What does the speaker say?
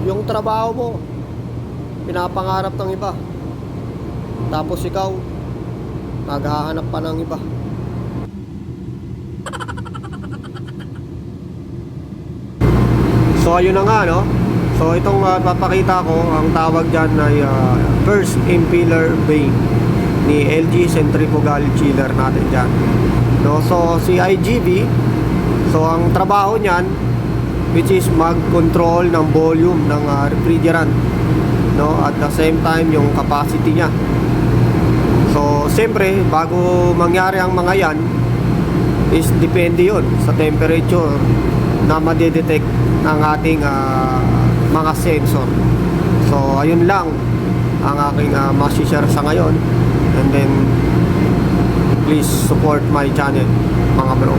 yung trabaho mo pinapangarap ng iba, tapos ikaw naghahanap pa ng iba. So ayun na nga, no? So itong papakita ko, ang tawag dyan ay first impeller vane ni LG centrifugal chiller natin dyan, no? So si IGB, so ang trabaho nyan, which is mag-control ng volume ng refrigerant, no? At the same time yung capacity nya. So siyempre bago mangyari ang mga yan is depende yun sa temperature na madedetect ng ating mga sensor. So ayun lang ang aking masishare sa ngayon, and then please support my channel mga bro.